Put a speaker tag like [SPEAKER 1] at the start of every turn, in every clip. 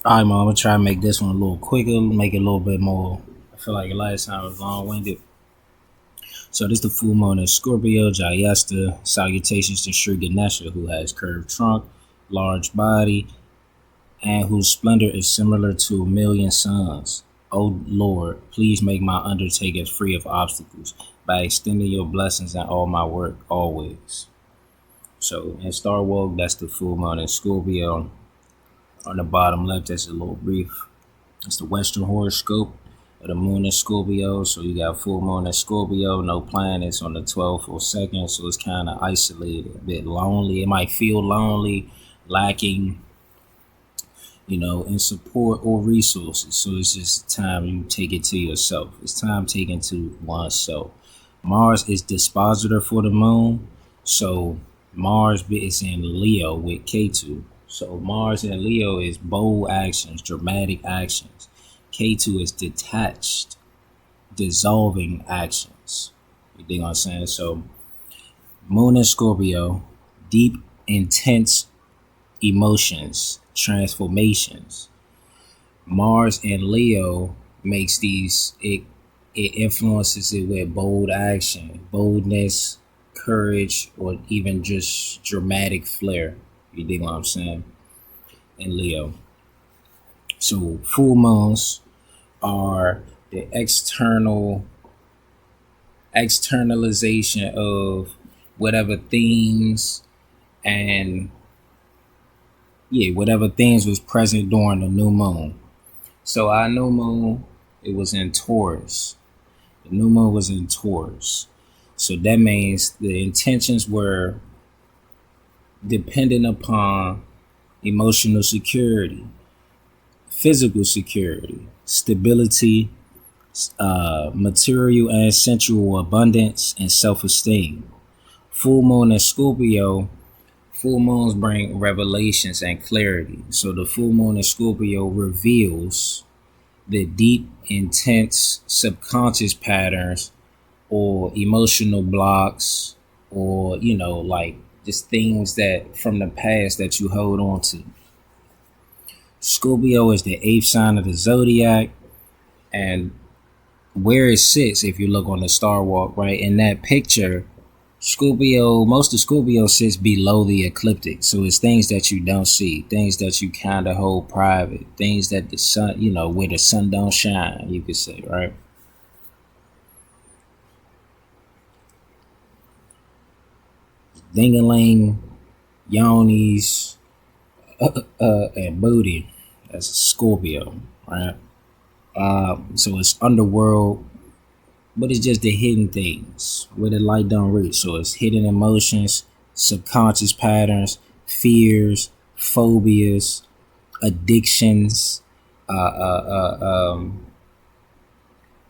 [SPEAKER 1] Alright, man, I'm gonna try to make this one a little quicker, make it a little bit more. I feel like last time was long winded. So, this the full moon in Scorpio, Jyeshta. Salutations to Sri Ganesha, who has curved trunk, large body, and whose splendor is similar to a million suns. O Lord, please make my undertakings free of obstacles by extending your blessings in all my work always. So, in Star Walk, that's the full moon in Scorpio. On the bottom left, that's a little brief. It's the Western horoscope of the moon in Scorpio. So you got full moon in Scorpio, no planets on the 12th or 2nd. So it's kind of isolated, a bit lonely. It might feel lonely, lacking, in support or resources. So it's just time you take it to yourself. It's time taken to oneself. Mars is dispositor for the moon. So Mars is in Leo with K2. So Mars in Leo is bold actions, dramatic actions. K2 is detached, dissolving actions. You dig what I'm saying? So Moon in Scorpio, deep, intense emotions, transformations. Mars in Leo makes it influences it with bold action, boldness, courage, or even just dramatic flair. You dig what I'm saying? In Leo. So full moons are the externalization of whatever themes and whatever things was present during the new moon. So our new moon, it was in Taurus. The new moon was in Taurus. So that means the intentions were dependent upon emotional security, physical security, stability, material and sensual abundance, and self-esteem. Full moon in Scorpio, full moons bring revelations and clarity. So the full moon in Scorpio reveals the deep, intense subconscious patterns or emotional blocks or, like just things that from the past that you hold on to. Scorpio is the eighth sign of the zodiac, and where it sits, if you look on the star walk, right in that picture, Scorpio, most of Scorpio sits below the ecliptic. So it's things that you don't see, things that you kind of hold private, things that the sun, where the sun don't shine, you could say, right? Dingaling, Yonis, and booty. That's a Scorpio, right? So it's underworld, but it's just the hidden things where the light don't reach. So it's hidden emotions, subconscious patterns, fears, phobias, addictions,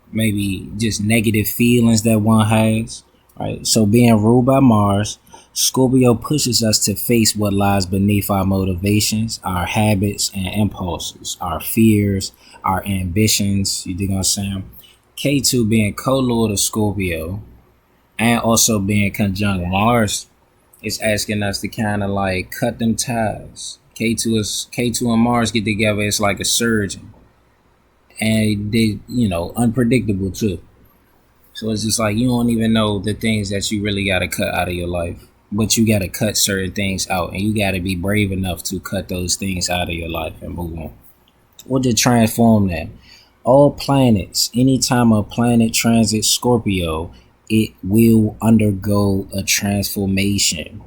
[SPEAKER 1] maybe just negative feelings that one has. Right. So being ruled by Mars, Scorpio pushes us to face what lies beneath our motivations, our habits and impulses, our fears, our ambitions. You dig what I'm saying? K2 being co-lord of Scorpio and also being conjunct Mars is asking us to kind of like cut them ties. K2 and Mars get together. It's like a surgeon, and they unpredictable too. So it's just like you don't even know the things that you really got to cut out of your life. But you got to cut certain things out, and you got to be brave enough to cut those things out of your life and move on. Or to transform that. All planets, anytime a planet transits Scorpio, it will undergo a transformation.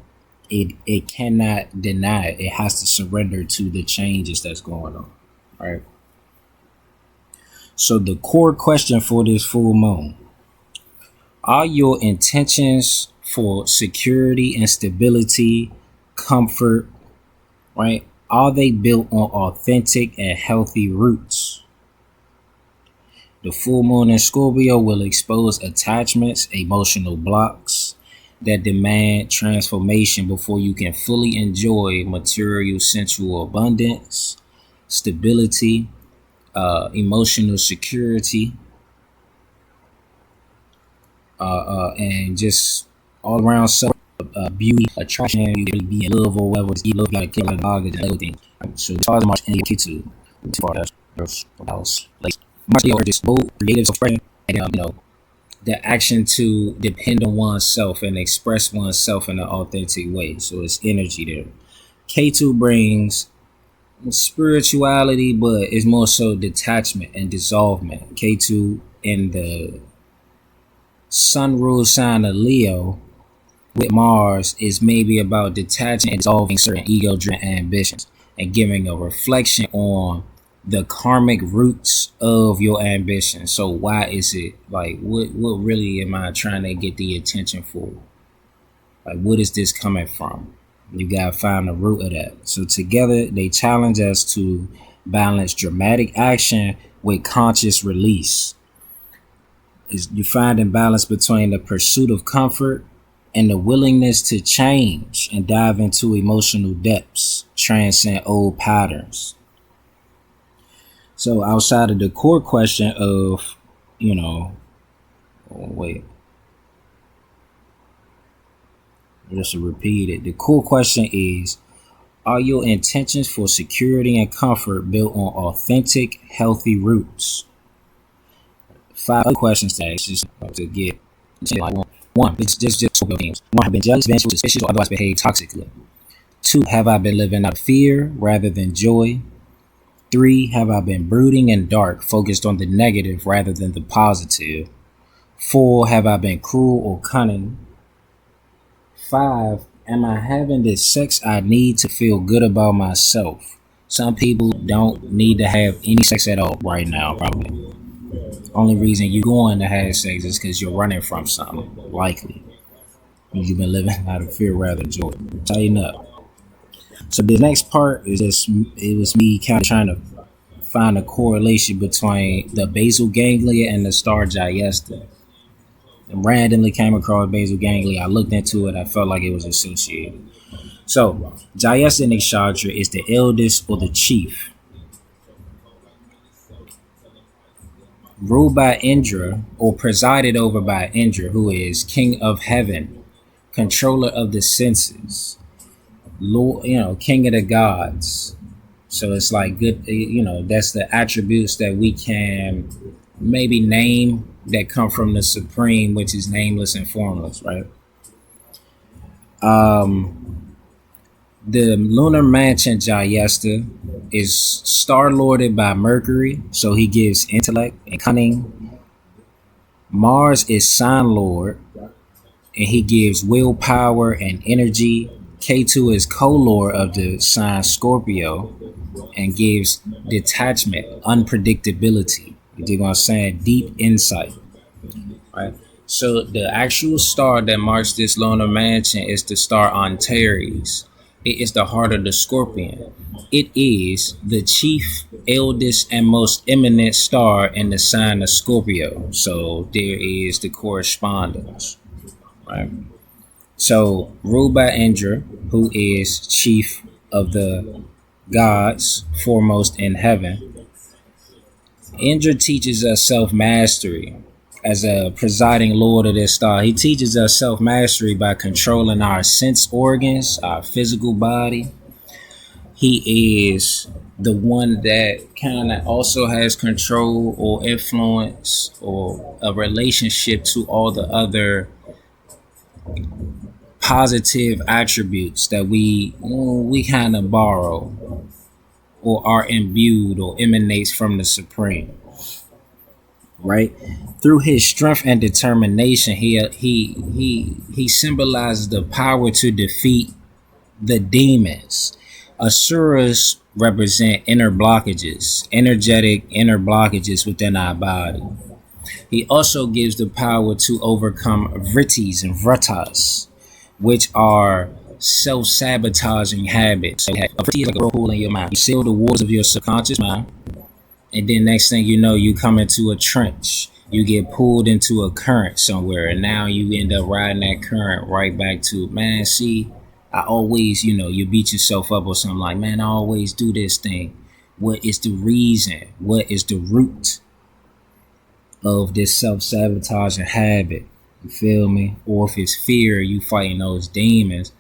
[SPEAKER 1] It cannot deny it. It has to surrender to the changes that's going on. Right. So the core question for this full moon: are your intentions for security and stability, comfort, right? Are they built on authentic and healthy roots? The full moon in Scorpio will expose attachments, emotional blocks that demand transformation before you can fully enjoy material sensual abundance, stability, emotional security, and just all around self beauty, attraction, you really be in love or whatever. You look like a killer dog and other things. So as far as March and K2, too far. Like martial or just bold, creative expression, and the action to depend on oneself and express oneself in an authentic way. So it's energy there. K2 brings spirituality, but it's more so detachment and dissolvement. K2 in the sun rule sign of Leo with Mars is maybe about detaching and dissolving certain ego-driven ambitions and giving a reflection on the karmic roots of your ambition. So why is it like what really am I trying to get the attention for? Like what is this coming from? You gotta find the root of that. So together they challenge us to balance dramatic action with conscious release. You find a balance between the pursuit of comfort and the willingness to change and dive into emotional depths, transcend old patterns. So outside of the core question of, just to repeat it, the core question is, are your intentions for security and comfort built on authentic, healthy roots? 5 other questions to ask, just to get like one. It's just things. 1, have been jealous, vengeful, suspicious, or otherwise behaved toxically. 2, have I been living out of fear rather than joy? 3, have I been brooding and dark, focused on the negative rather than the positive? 4, have I been cruel or cunning? 5, am I having the sex I need to feel good about myself? Some people don't need to have any sex at all right now, probably. Only reason you're going to have sex is because you're running from something, likely. You've been living out of fear rather than joy. Tighten up. So the next part is just, it was me kind of trying to find a correlation between the basal ganglia and the star Jyeshta. And randomly came across basal ganglia. I looked into it. I felt like it was associated. So Jyeshta Nakshatra is the eldest or the chief. Ruled by Indra or presided over by Indra, who is king of heaven, controller of the senses, Lord, king of the gods. So it's like good, that's the attributes that we can maybe name that come from the supreme, which is nameless and formless, right? The lunar mansion Jyeshta is star-lorded by Mercury, so he gives intellect and cunning. Mars is sign-lord, and he gives willpower and energy. K2 is co-lord of the sign Scorpio and gives detachment, unpredictability. You dig what I'm saying? Deep insight, right? So the actual star that marks this lunar mansion is the star Antares. It is the heart of the Scorpion. It is the chief, eldest, and most eminent star in the sign of Scorpio. So there is the correspondence, right? So ruled by Indra, who is chief of the gods, foremost in heaven. Indra teaches us self-mastery. As a presiding lord of this star, he teaches us self-mastery by controlling our sense organs, our physical body. He is the one that kind of also has control or influence or a relationship to all the other positive attributes that we kind of borrow or are imbued or emanates from the supreme. Right, through his strength and determination, he symbolizes the power to defeat the demons. Asuras represent inner blockages, energetic inner blockages within our body. He also gives the power to overcome vrittis and vratas, which are self-sabotaging habits. So a vritti is like a whirlpool in your mind. You seal the walls of your subconscious mind. And then next thing you know, you come into a trench. You get pulled into a current somewhere. And now you end up riding that current right back to, man, see, I always, you beat yourself up or something like, man, I always do this thing. What is the reason? What is the root of this self-sabotaging habit? You feel me? Or if it's fear, you fighting those demons,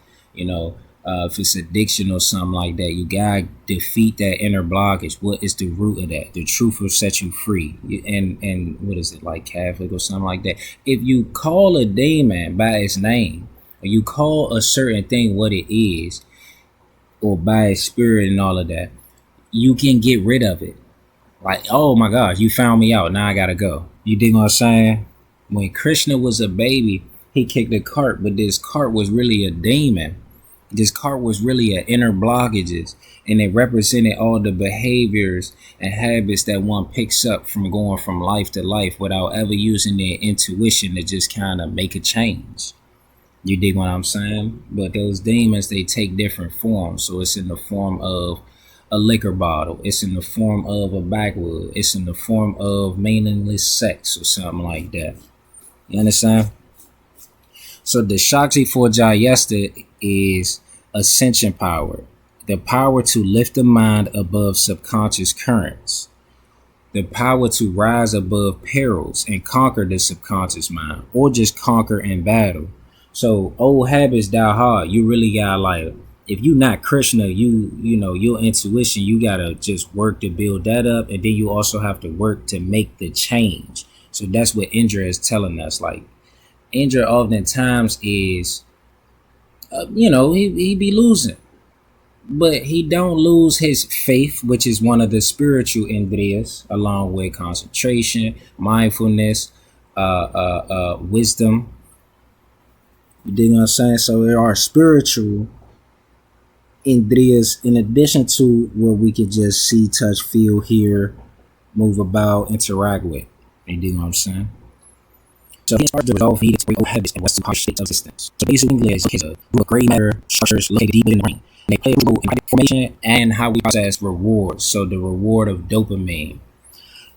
[SPEAKER 1] If it's addiction or something like that, you gotta defeat that inner blockage. What is the root of that? The truth will set you free. And what is it, like Catholic or something like that? If you call a demon by its name, or you call a certain thing what it is, or by its spirit and all of that, you can get rid of it. Like, oh my gosh, you found me out. Now I gotta go. You dig what I'm saying? When Krishna was a baby, he kicked a cart, but this cart was really a demon. This cart was really an inner blockages, and it represented all the behaviors and habits that one picks up from going from life to life without ever using their intuition to just kind of make a change. You dig what I'm saying? But those demons, they take different forms. So it's in the form of a liquor bottle. It's in the form of a backwood. It's in the form of meaningless sex or something like that. You understand? So the Shakti for Jyeshta is ascension power, the power to lift the mind above subconscious currents, the power to rise above perils and conquer the subconscious mind, or just conquer in battle. So old habits die hard. You really gotta, like, if you not Krishna, you know your intuition, you gotta just work to build that up, and then you also have to work to make the change. So that's what Indra is telling us. Like, Indra oftentimes is, he be losing, but he don't lose his faith, which is one of the spiritual indriyas, along with concentration, mindfulness, wisdom. You dig what I'm saying? So there are spiritual indriyas in addition to where we can just see, touch, feel, hear, move about, interact with. You dig what I'm saying? So these are the result needed to break old habits and western states of existence. So basically, Ganglia is a group of gray matter structures located deep in the brain. They play a role in formation and how we process rewards. So the reward of dopamine.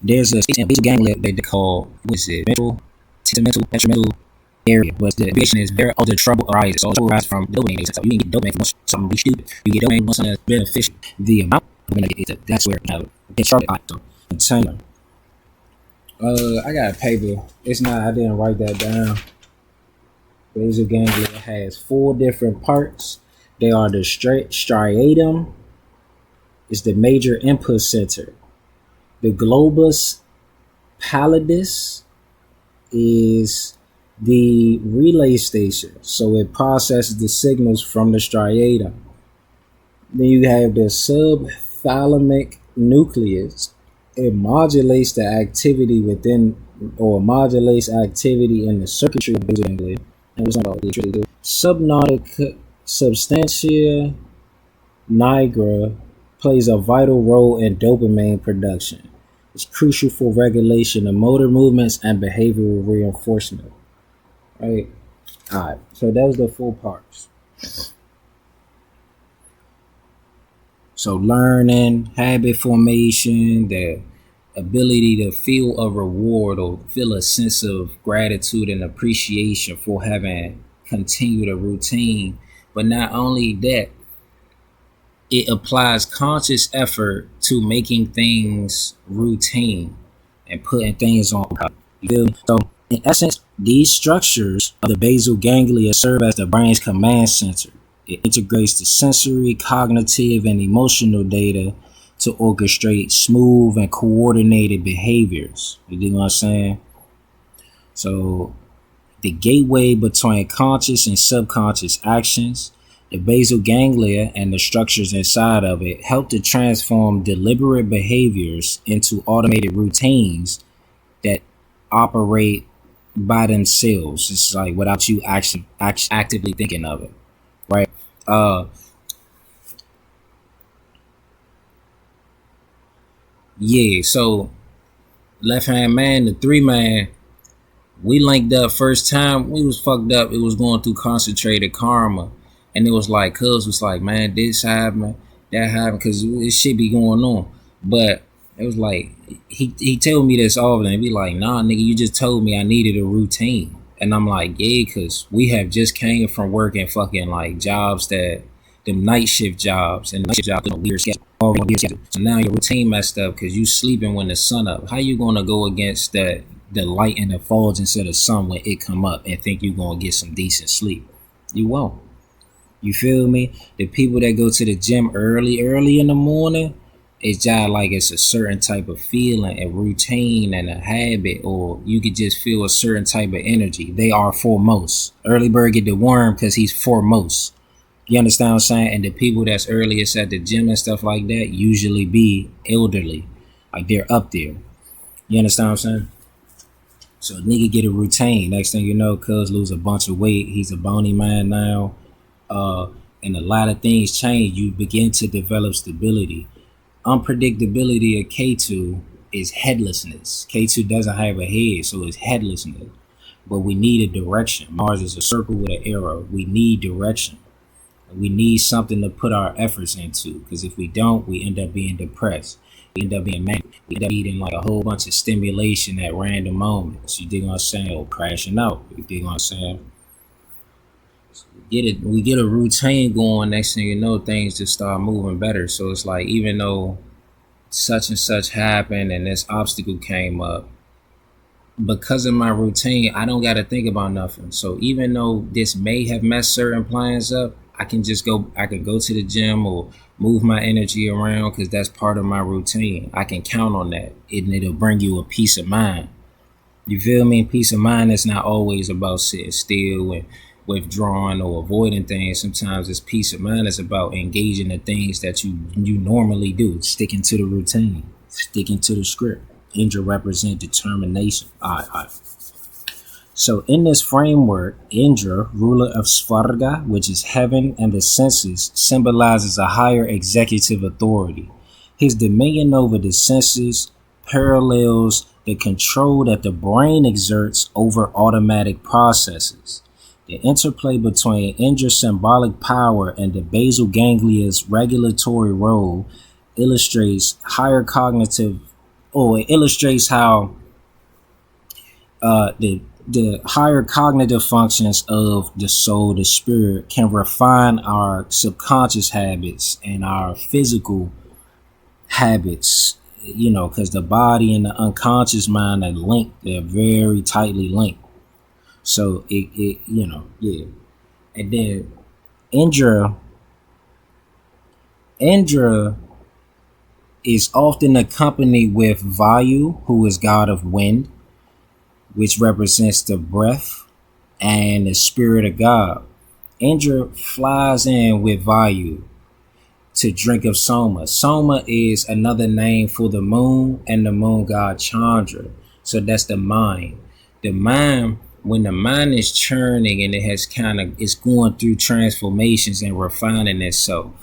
[SPEAKER 1] There's a state in basal ganglia that they call, mental, detrimental area, but the abbreviation is very all the trouble arises. So trouble arises from dopamine. So you can get dopamine from something be stupid. You get dopamine from something that's beneficial. The amount of dopamine, that's where it gets trouble. So continue. I got a paper. It's not, I didn't write that down. Basal ganglia has 4 different parts. They are the striatum, is the major input center. The globus pallidus is the relay station. So it processes the signals from the striatum. Then you have the subthalamic nucleus. It modulates the activity within, or modulates activity in the circuitry of basal ganglia. And what's about the subnautica substantia nigra plays a vital role in dopamine production. It's crucial for regulation of motor movements and behavioral reinforcement. Right? Alright, so that was the 4 parts. So learning, habit formation, the ability to feel a reward or feel a sense of gratitude and appreciation for having continued a routine. But not only that, it applies conscious effort to making things routine and putting things on. So in essence, these structures of the basal ganglia serve as the brain's command center. It integrates the sensory, cognitive, and emotional data to orchestrate smooth and coordinated behaviors. You know what I'm saying? So the gateway between conscious and subconscious actions, the basal ganglia and the structures inside of it help to transform deliberate behaviors into automated routines that operate by themselves. It's like without you actively thinking of it, right? Yeah, so left hand man, the 3 man, we linked up first time. We was fucked up. It was going through concentrated karma. And it was like, cuz was like, man, this happened, that happened, because it shit be going on. But it was like, he told me this often, and be like, nah, nigga, you just told me I needed a routine. And I'm like, yeah, because we have just came from working fucking like jobs that, them night shift jobs, and night shift jobs, weird schedule. So now your routine messed up because you sleeping when the sun up. How you gonna go against the light and the falls instead of sun when it come up and think you gonna get some decent sleep? You won't. You feel me? The people that go to the gym early in the morning, it's just like it's a certain type of feeling, a routine, and a habit, or you could just feel a certain type of energy. They are foremost. Early bird get the worm because he's foremost. You understand what I'm saying? And the people that's earliest at the gym and stuff like that usually be elderly. Like they're up there. You understand what I'm saying? So nigga get a routine. Next thing you know, cuz lose a bunch of weight. He's a bony man now. And a lot of things change. You begin to develop stability. Unpredictability of K2 is headlessness. K2 doesn't have a head, so it's headlessness. But we need a direction. Mars is a circle with an arrow. We need direction. We need something to put our efforts into, because if we don't, we end up being depressed. We end up being manic. We end up needing like a whole bunch of stimulation at random moments. You dig what I'm saying? Or crashing out. You dig what I'm saying? We get a routine going. Next thing you know, things just start moving better. So it's like, even though such and such happened and this obstacle came up, because of my routine, I don't got to think about nothing. So even though this may have messed certain plans up, I can go to the gym or move my energy around, because that's part of my routine. I can count on that, and it'll bring you a peace of mind. You feel me? Peace of mind is not always about sitting still and withdrawing or avoiding things. Sometimes it's peace of mind. It's about engaging the things that you normally do, sticking to the routine, sticking to the script. Indra represent determination. All right. So in this framework, Indra, ruler of Svarga, which is heaven and the senses, symbolizes a higher executive authority. His dominion over the senses parallels the control that the brain exerts over automatic processes. The interplay between Indra's symbolic power and the basal ganglia's regulatory role illustrates higher cognitive, or it illustrates how the higher cognitive functions of the soul, the spirit, can refine our subconscious habits and our physical habits, because the body and the unconscious mind are linked. They're very tightly linked. So yeah. And then Indra is often accompanied with Vayu, who is god of wind, which represents the breath and the spirit of God. Indra flies in with Vayu to drink of Soma. Soma is another name for the moon and the moon god Chandra. So that's the mind. The mind, when the mind is churning and it's going through transformations and refining itself,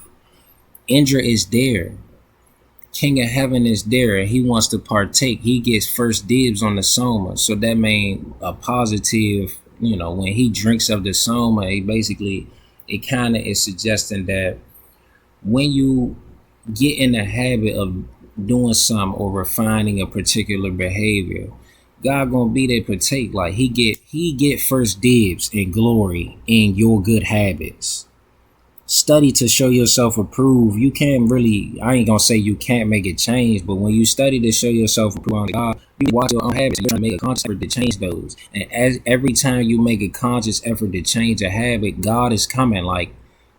[SPEAKER 1] Indra is there. King of Heaven is there, and he wants to partake. He gets first dibs on the Soma. So that means a positive, when he drinks of the Soma, it kind of is suggesting that when you get in the habit of doing something or refining a particular behavior, God gonna be there to partake. Like he get first dibs and glory in your good habits. Study to show yourself approved. You can't really, I ain't gonna say you can't make it change, but when you study to show yourself approved, God, you watch your own habits and you're trying to make a conscious effort to change those. And every time you make a conscious effort to change a habit, God is coming like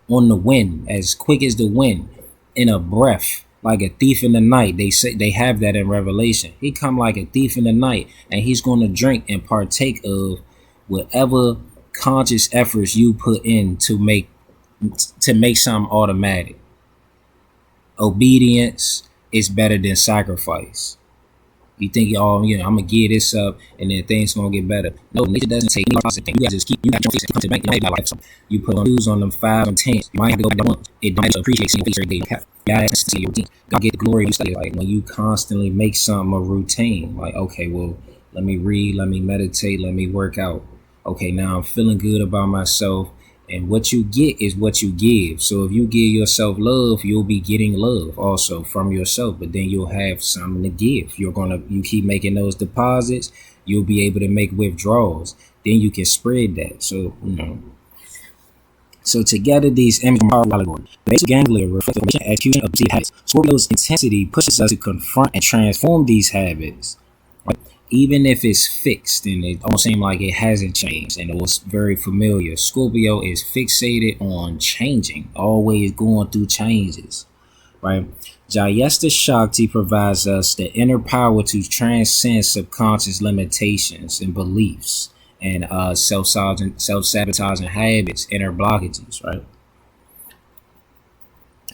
[SPEAKER 1] on the wind, as quick as the wind, in a breath, like a thief in the night. They say they have that in Revelation. He come like a thief in the night, and he's gonna drink and partake of whatever conscious efforts you put in to make something automatic. Obedience is better than sacrifice. You think, I'm gonna give this up and then things gonna get better. No, nature doesn't take any positive thing. You gotta just keep, you got your face to come to the bank. You put on shoes on them 5 and 10. You might have to go back once. It don't appreciate seeing face every day. God has to see your routine. God get the glory. You study, like when you constantly make something a routine. Like, okay, well, let me read, let me meditate, let me work out. Okay, now I'm feeling good about myself. And what you get is what you give. So if you give yourself love, you'll be getting love also from yourself. But then you'll have something to give. You keep making those deposits, you'll be able to make withdrawals. Then you can spread that. So, So together, these images are allegory. The basal ganglia reflect the execution of perceived habits. Scorpio's intensity pushes us to confront and transform these habits. Right? even if it's fixed and it don't seem like it hasn't changed and it was very familiar. Scorpio is fixated on changing, always going through changes, right? Jyeshta Shakti provides us the inner power to transcend subconscious limitations and beliefs and self-sabotaging habits, inner blockages, right?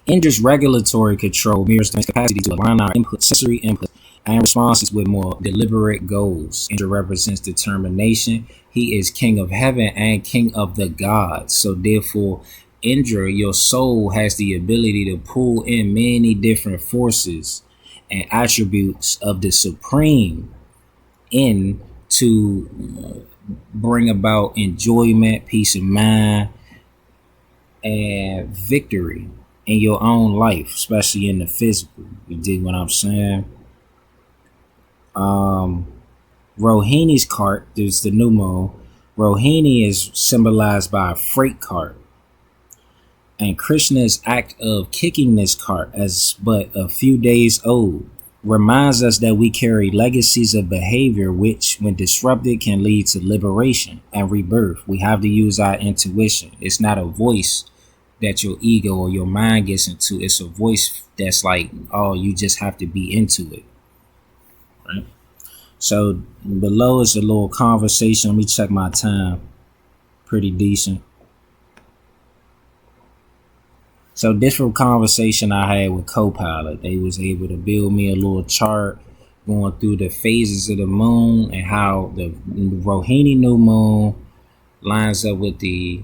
[SPEAKER 1] Indra's regulatory control mirrors the capacity to align our input, sensory input, and responses with more deliberate goals. Indra represents determination. He is king of heaven and king of the gods. So therefore, Indra, your soul has the ability to pull in many different forces and attributes of the supreme in to bring about enjoyment, peace of mind, and victory in your own life, especially in the physical. You dig what I'm saying? Rohini's cart, there's the new moon. Rohini is symbolized by a freight cart. And Krishna's act of kicking this cart, as but a few days old, reminds us that we carry legacies of behavior which, when disrupted, can lead to liberation and rebirth. We have to use our intuition. It's not a voice that your ego or your mind gets into. It's a voice that's like, oh, you just have to be into it, right? So below is a little conversation. Let me check my time. Pretty decent. So different conversation I had with Copilot. They was able to build me a little chart going through the phases of the moon and how the Rohini new moon lines up with the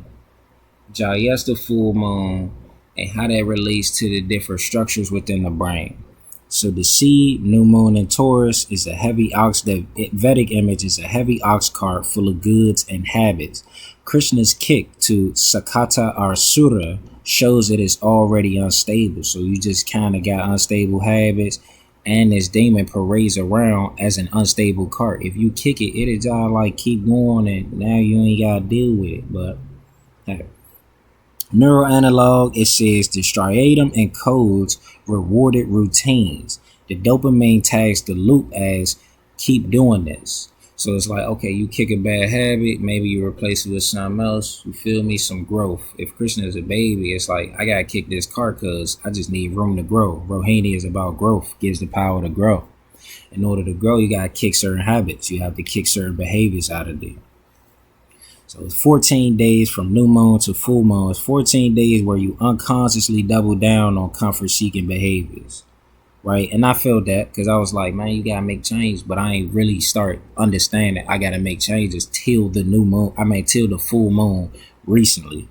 [SPEAKER 1] Jyeshta full moon and how that relates to the different structures within the brain. So the seed, new moon in Taurus, is a heavy ox. The Vedic image is a heavy ox cart full of goods and habits. Krishna's kick to Sakata Arsura shows it is already unstable. So you just kind of got unstable habits, and this demon parades around as an unstable cart. If you kick it, it'll just like keep going, and now you ain't got to deal with it. But hey. Neural analog, it says the striatum encodes rewarded routines. The dopamine tags the loop as keep doing this. So it's like, okay, you kick a bad habit, maybe you replace it with something else. You feel me? Some growth. If Krishna is a baby, it's like, I gotta kick this cart because I just need room to grow. Rohini is about growth, gives the power to grow. In order to grow, you gotta kick certain habits. You have to kick certain behaviors out of there. So it's 14 days from new moon to full moon. It's 14 days where you unconsciously double down on comfort-seeking behaviors, right? And I felt that because I was like, man, you got to make change. But I ain't really start understanding I got to make changes till the new moon. Till the full moon recently.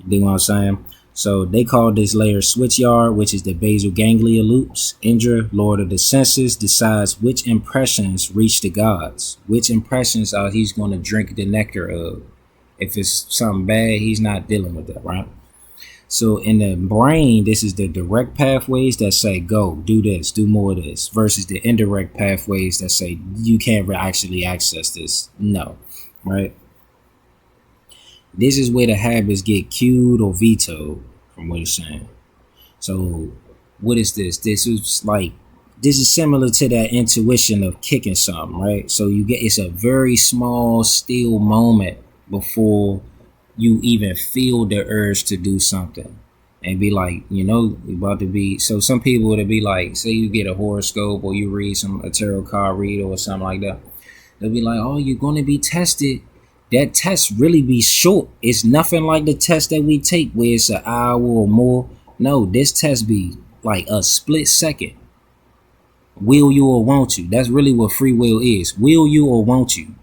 [SPEAKER 1] You know what I'm saying? So they call this layer switchyard, which is the basal ganglia loops. Indra, lord of the senses, decides which impressions reach the gods. Which impressions he's going to drink the nectar of. If it's something bad, he's not dealing with that, right? So in the brain, this is the direct pathways that say, go, do this, do more of this, versus the indirect pathways that say, you can't actually access this. No, right? This is where the habits get cued or vetoed, from what it's saying. So what is this? This is similar to that intuition of kicking something, right? So it's a very small, still moment before you even feel the urge to do something. And be like, about to be. So some people would be like, say you get a horoscope or you read a tarot card reader or something like that. They'll be like, oh, you're going to be tested. That test really be short. It's nothing like the test that we take where it's an hour or more. No, this test be like a split second. Will you or won't you? That's really what free will is. Will you or won't you?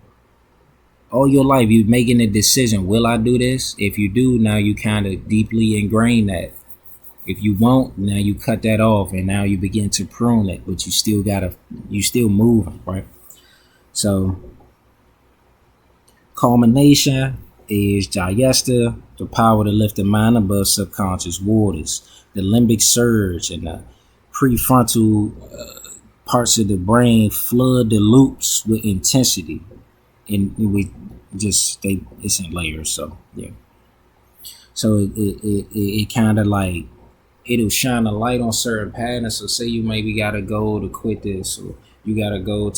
[SPEAKER 1] All your life, you making a decision. Will I do this? If you do, now you kind of deeply ingrain that. If you won't, now you cut that off and now you begin to prune it. But you still moving, right? So culmination is Jyeshta, the power to lift the mind above subconscious waters. The limbic surge and the prefrontal parts of the brain flood the loops with intensity. And it's in layers, so yeah. So it kind of like, it'll shine a light on certain patterns. So say you maybe got a goal to quit this, or You gotta go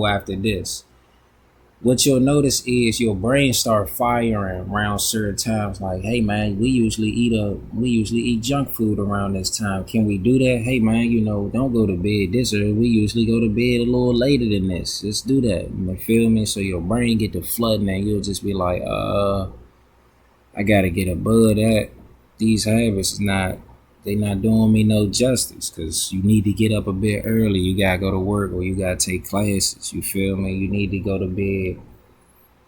[SPEAKER 1] after this. What you'll notice is your brain start firing around certain times. Like, hey man, we usually eat junk food around this time. Can we do that? Hey man, don't go to bed this early. We usually go to bed a little later than this. Let's do that. You feel me? So your brain get to flooding and you'll just be like, I gotta get above that. These habits they not doing me no justice, because you need to get up a bit early. You gotta go to work or you gotta take classes. You feel me? You need to go to bed.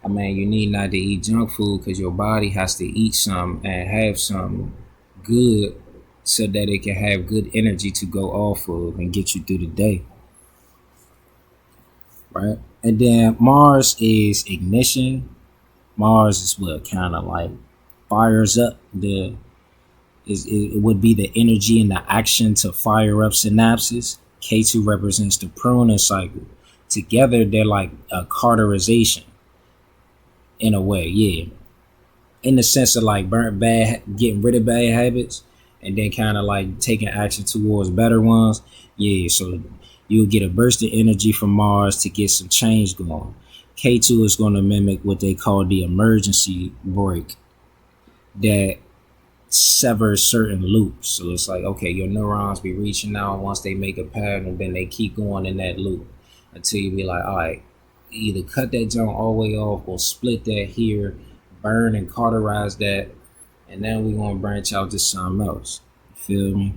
[SPEAKER 1] I mean, you need not to eat junk food because your body has to eat some and have some good so that it can have good energy to go off of and get you through the day. Right? And then Mars is ignition. Mars is what kind of like fires up it would be the energy and the action to fire up synapses. K2 represents the pruning cycle. Together, they're like a cauterization in a way, yeah. In the sense of like getting rid of bad habits and then kind of like taking action towards better ones. Yeah, so you'll get a burst of energy from Mars to get some change going. K2 is going to mimic what they call the emergency brake that severs certain loops. So it's like, okay, your neurons be reaching out once they make a pattern, then they keep going in that loop until you be like, all right, either cut that junk all the way off or split that here, burn and cauterize that, and then we're going to branch out to something else. You feel me?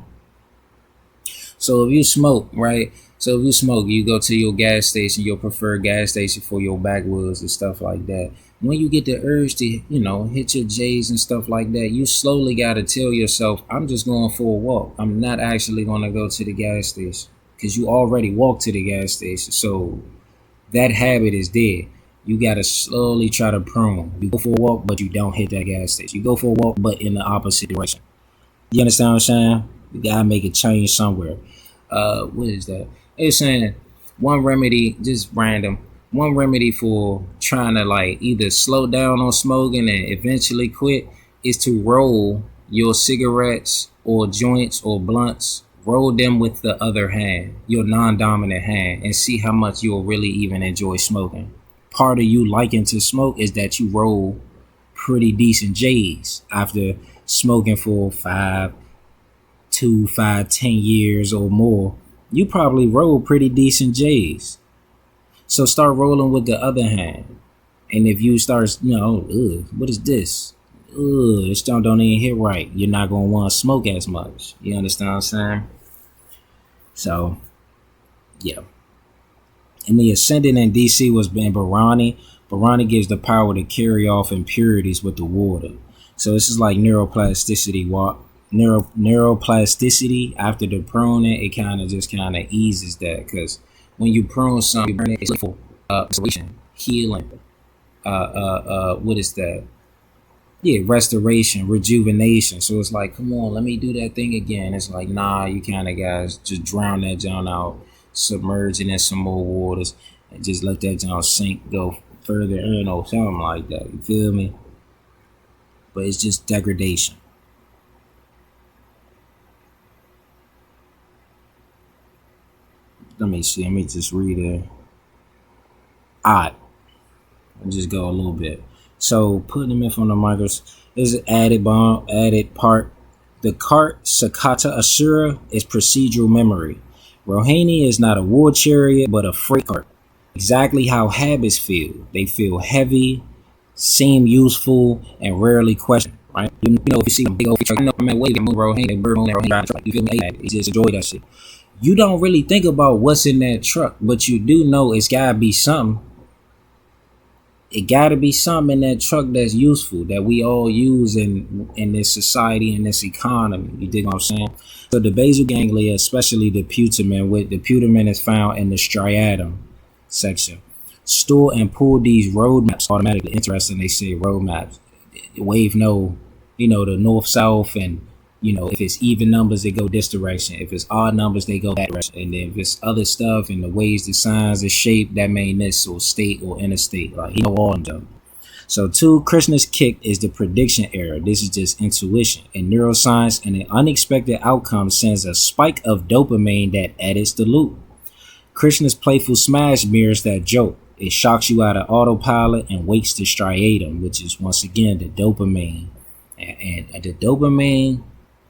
[SPEAKER 1] So if you smoke, right? So if you smoke, you go to your gas station, your preferred gas station for your backwoods and stuff like that. When you get the urge to, hit your J's and stuff like that, you slowly got to tell yourself, I'm just going for a walk. I'm not actually going to go to the gas station, because you already walked to the gas station. So that habit is there. You got to slowly try to prune. You go for a walk, but you don't hit that gas station. You go for a walk, but in the opposite direction. You understand what I'm saying? You got to make a change somewhere. What is that? It's saying one remedy, just random. One remedy for trying to like either slow down on smoking and eventually quit is to roll your cigarettes or joints or blunts, roll them with the other hand, your non-dominant hand, and see how much you'll really even enjoy smoking. Part of you liking to smoke is that you roll pretty decent J's after smoking for 5, 10 years or more. You probably roll pretty decent J's. So start rolling with the other hand. And if you start, what is this? This don't even hit right. You're not going to want to smoke as much. You understand what I'm saying? So, yeah. And the ascendant in DC was in Bharani. Bharani gives the power to carry off impurities with the water. So this is like neuroplasticity. Neuroplasticity after the pruning, it kind of eases that, because when you prune something, it's for healing. What is that? Yeah, restoration, rejuvenation. So it's like, come on, let me do that thing again. It's like, nah, you kind of guys just drown that junk out, submerge it in some more waters, and just let that junk sink, go further in or something like that. You feel me? But it's just degradation. Let me see. Let me just read it. Alright. I'll just go a little bit. So putting them in from the micros is an added part. The Kart Sakata Asura is procedural memory. Rohini is not a war chariot, but a freight cart. Exactly how habits feel. They feel heavy, seem useful, and rarely questioned. Right? If you see a big old truck, man, wait, move Rohini, bird on Rohini, you feel me? You just enjoy that shit. You don't really think about what's in that truck, but you do know it's gotta be something. It gotta be something in that truck that's useful, that we all use in this society, in this economy. You dig what I'm saying? So the basal ganglia, especially the putamen is found in the striatum section. Store and pull these roadmaps automatically. Interesting, they say roadmaps. Wave know, the north, south, and if it's even numbers, they go this direction. If it's odd numbers, they go that direction. And then if it's other stuff and the ways, the signs, the shape, that may this or state or interstate. Like, all of them. So 2, Krishna's kick is the prediction error. This is just intuition. In neuroscience, and an unexpected outcome sends a spike of dopamine that edits the loop. Krishna's playful smash mirrors that joke. It shocks you out of autopilot and wakes the striatum, which is once again the dopamine. And the dopamine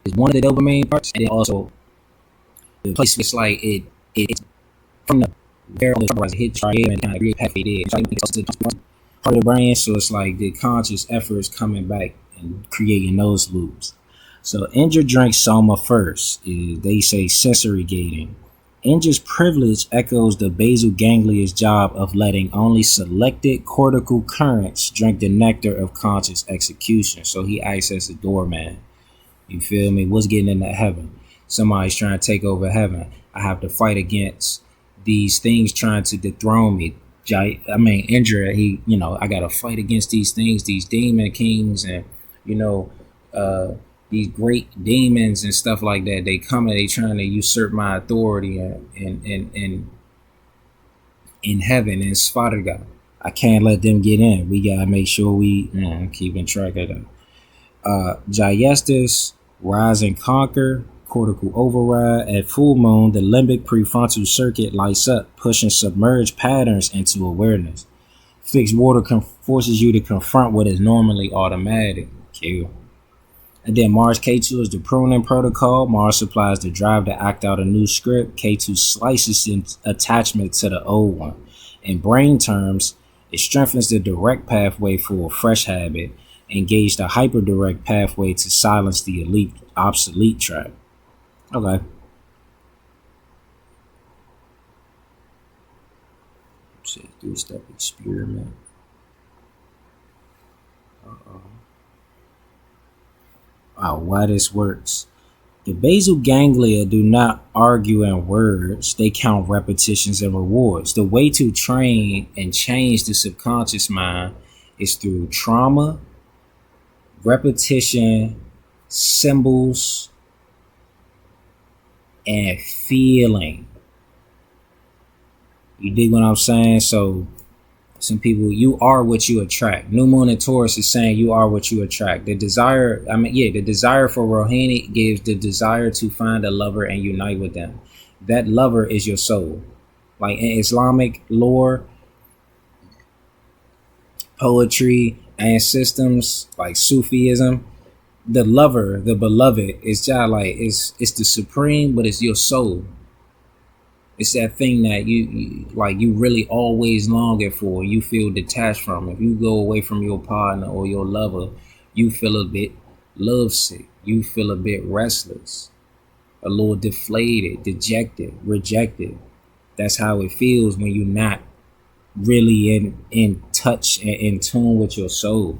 [SPEAKER 1] is one of the dopamine parts, and then also the place it's like it's from the barrel it hit striatum and kind of create pathway there. It's like part of the brain, so it's like the conscious effort is coming back and creating those loops. So Indra drinks Soma first. They say sensory gating. Indra's privilege echoes the basal ganglia's job of letting only selected cortical currents drink the nectar of conscious execution. So he acts as a doorman. You feel me? What's getting into heaven? Somebody's trying to take over heaven. I have to fight against these things trying to dethrone me. Indra, I got to fight against these things, these demon kings, and, these great demons and stuff like that. They come and they trying to usurp my authority in heaven, in Svarga. I can't let them get in. We got to make sure we keeping track of that. Jyeshta's rise and conquer, cortical override. At full moon, the limbic prefrontal circuit lights up, pushing submerged patterns into awareness. Fixed water forces you to confront what is normally automatic. Kill. And then Mars K2 is the pruning protocol. Mars supplies the drive to act out a new script. K2 slices in attachment to the old one. In brain terms, it strengthens the direct pathway for a fresh habit, engage the hyperdirect pathway to silence the elite obsolete trap. Okay. Say 3-step experiment. Why this works. The basal ganglia do not argue in words, they count repetitions and rewards. The way to train and change the subconscious mind is through trauma, repetition, symbols, and feeling. You dig what I'm saying? So some people, you are what you attract. New Moon in Taurus is saying you are what you attract. The desire for Rohini gives the desire to find a lover and unite with them. That lover is your soul. Like in Islamic lore, poetry, and systems like Sufism, the lover, the beloved, is just like it's the supreme, but it's your soul. It's that thing that you really always longing for. You feel detached from. If you go away from your partner or your lover, you feel a bit lovesick. You feel a bit restless, a little deflated, dejected, rejected. That's how it feels when you're not really in touch and in tune with your soul.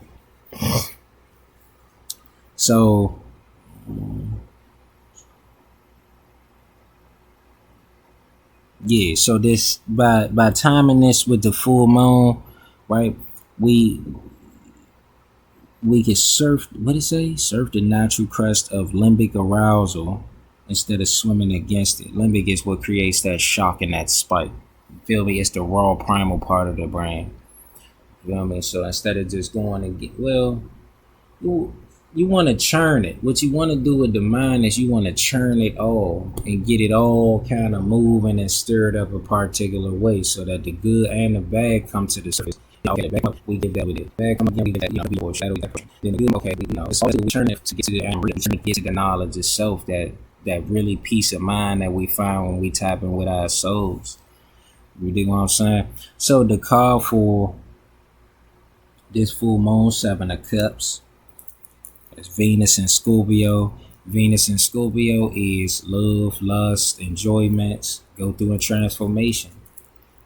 [SPEAKER 1] So yeah, so this by timing this with the full moon, right? We can surf surf the natural crest of limbic arousal instead of swimming against it. Limbic is what creates that shock and that spike. You feel me? It's the raw primal part of the brain. You know what I mean? So instead of just going and you want to churn it. What you want to do with the mind is you want to churn it all and get it all kind of moving and stirred up a particular way so that the good and the bad come to the surface. Okay, back up, we give that with it. Bad come again, we give that, before shadow. Then the good, okay, it's always we turn it to get to the and really trying to get to the knowledge itself, that really peace of mind that we find when we tap in with our souls. You dig what I'm saying? So the call for this full moon, 7 of Cups. It's Venus and Scorpio. Venus and Scorpio is love, lust, enjoyments, go through a transformation.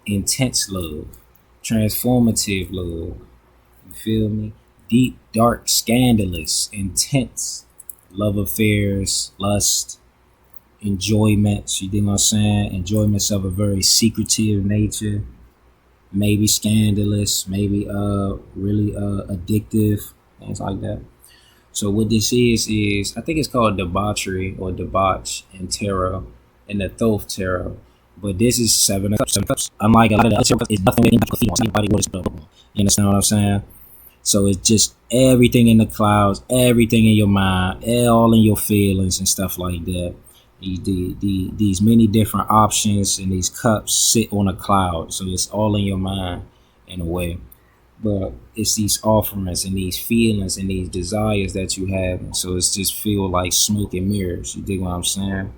[SPEAKER 1] Intense love, transformative love. You feel me? Deep, dark, scandalous, intense love affairs, lust, enjoyments. You dig what I'm saying? Enjoyments of a very secretive nature. Maybe scandalous, maybe really addictive, things like that. So what this is I think it's called debauchery or debauch in tarot, in the Thoth tarot. But this is 7 of Cups. 7 of Cups. Unlike a lot of the other tarot, it's nothing you understand what I'm saying? So it's just everything in the clouds, everything in your mind, all in your feelings and stuff like that. These many different options and these cups sit on a cloud, so it's all in your mind in a way. But it's these offerings and these feelings and these desires that you have, and so it's just feel like smoke and mirrors. You dig what I'm saying?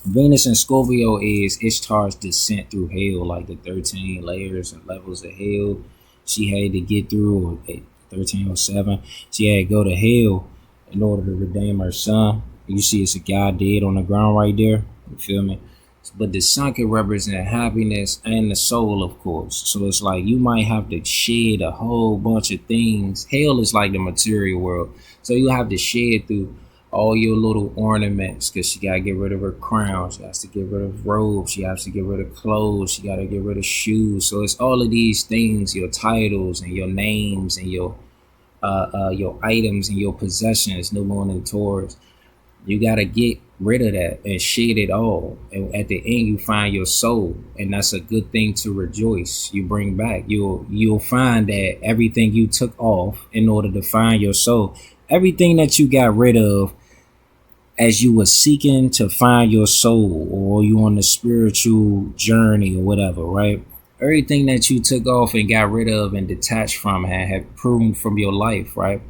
[SPEAKER 1] Venus in Scorpio is Ishtar's descent through hell, like the 13 layers and levels of hell she had to get through, or 13 or 7. She had to go to hell in order to redeem her son. You see, it's a guy dead on the ground right there. You feel me? But the sun can represent happiness and the soul, of course. So it's like you might have to shed a whole bunch of things. Hell is like the material world. So you have to shed through all your little ornaments because she got to get rid of her crown. She has to get rid of robes. She has to get rid of clothes. She got to get rid of shoes. So it's all of these things, your titles and your names and your items and your possessions, New Moon and Taurus. You got to get rid of that and shed it all. And at the end, you find your soul. And that's a good thing to rejoice. You bring back. You'll find that everything you took off in order to find your soul, everything that you got rid of as you were seeking to find your soul, or you on the spiritual journey or whatever, right? Everything that you took off and got rid of and detached from have pruned from your life, right?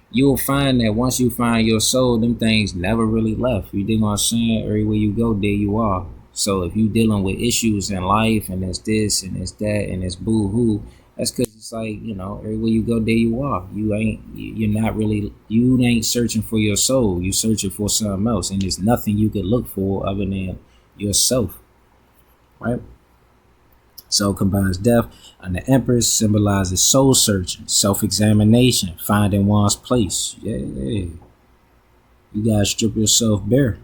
[SPEAKER 1] You'll find that once you find your soul, them things never really left. You dig what I'm saying? Everywhere you go, there you are. So if you dealing with issues in life and it's this and it's that and it's boo hoo, that's because it's like, everywhere you go, there you are. You're not really, you ain't searching for your soul. You searching for something else, and there's nothing you could look for other than yourself, right? So combines death, and the Empress symbolizes soul searching, self-examination, finding one's place. Yeah, you gotta strip yourself bare.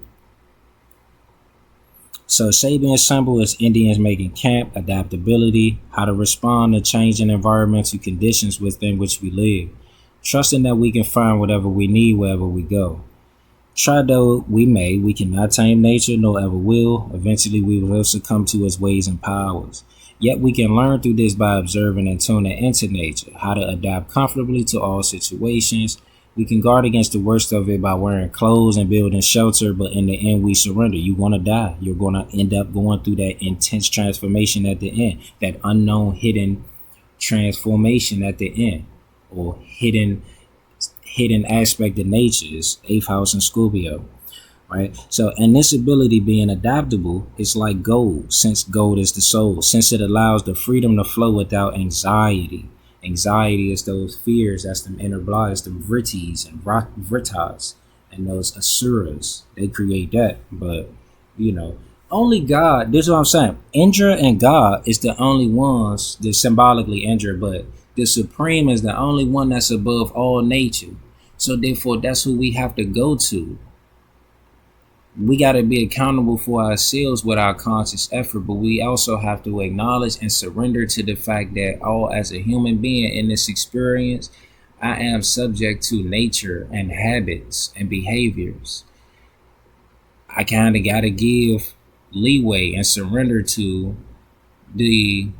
[SPEAKER 1] So Sabian symbol is Indians making camp, adaptability, how to respond to changing environmental conditions within which we live, trusting that we can find whatever we need wherever we go. Try though we may, we cannot tame nature, nor ever will. Eventually we will succumb to its ways and powers. Yet we can learn through this by observing and tuning into nature, how to adapt comfortably to all situations. We can guard against the worst of it by wearing clothes and building shelter, but in the end we surrender. You're going to die. You're going to end up going through that intense transformation at the end, that unknown hidden transformation at the end, or hidden aspect of nature is 8th house in Scorpio, right? So, and this ability being adaptable is like gold, since gold is the soul, since it allows the freedom to flow without anxiety. Anxiety is those fears, that's them inner blocks, the vrittis and vritas, and those asuras. They create that, but only God. This is what I'm saying. Indra and God is the only ones that symbolically Indra, but the Supreme is the only one that's above all nature. So therefore, that's who we have to go to. We got to be accountable for ourselves with our conscious effort, but we also have to acknowledge and surrender to the fact that as a human being in this experience, I am subject to nature and habits and behaviors. I kind of got to give leeway and surrender to the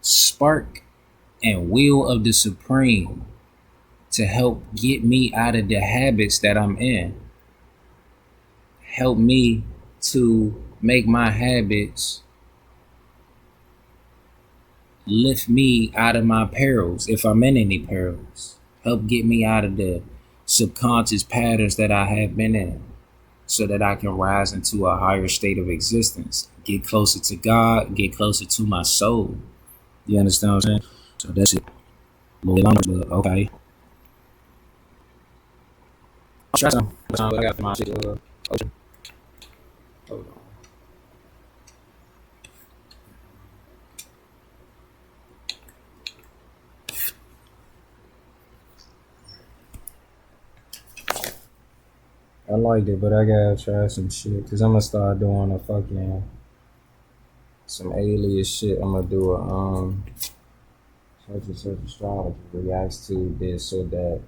[SPEAKER 1] spark and will of the Supreme to help get me out of the habits that I'm in. Help me to make my habits lift me out of my perils, if I'm in any perils. Help get me out of the subconscious patterns that I have been in, so that I can rise into a higher state of existence, get closer to God, get closer to my soul. You understand what I'm saying? So that's it. Okay. I got my shit. Hold on. I liked it, but I gotta try some shit. Cause I'm gonna start doing some alias shit. I'm gonna do a such and such astrology reacts to this or that,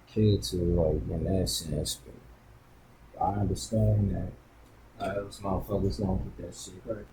[SPEAKER 1] kid to like in that sense. But I understand that those motherfuckers don't get that shit right.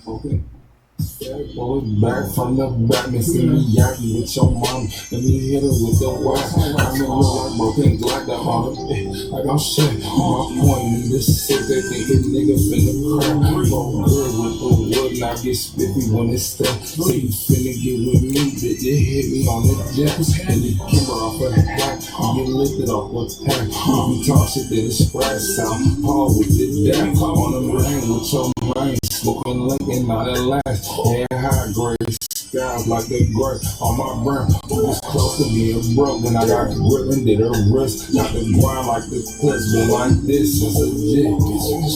[SPEAKER 2] Okay. Pull it back from the back, Mr. Miyagi with your mom. Let me hit her with the wax. I'm in real life broken like the on like I'm shit. My point in this shit, they think a nigga finna crack. Roll good with the wood, and I get spiffy when it's stuck. Say you finna get with me, bitch, it hit me on the jet. And you keep her off her back, you get lifted off what's packed. If you talk shit, then it's spread sound. Paul with the dap on the rain with your mind. Smoking Lincoln, not at last. Head high, gray skies like the gray on my brain. It's close to being broke, and I got grip and did her wrist. Got the grind like the clips, been like this since a jit.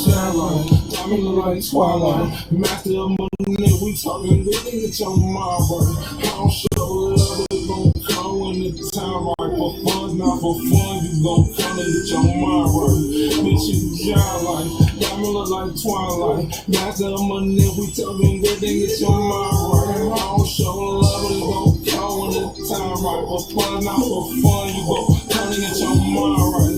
[SPEAKER 2] Shine like, diamond look like twilight. Master of money, we talking good, get your mind right. I don't show love, it's gon' come when the time right. For fun, not for fun, you gon' come and get your mind right. Bitch, you shine like, diamond look like twilight. Master of money, we talking good, get your mind right. I don't show love, it's gon' come when the time right. For fun, not for fun, you gon' come and get your mind right.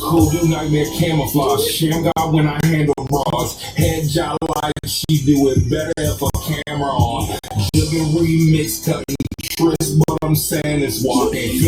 [SPEAKER 2] Cool, do nightmare camouflage. Sham God when I handle bras. Head job like she do it better if a camera on. Jugger remix cutting tricks, but I'm saying it's walking.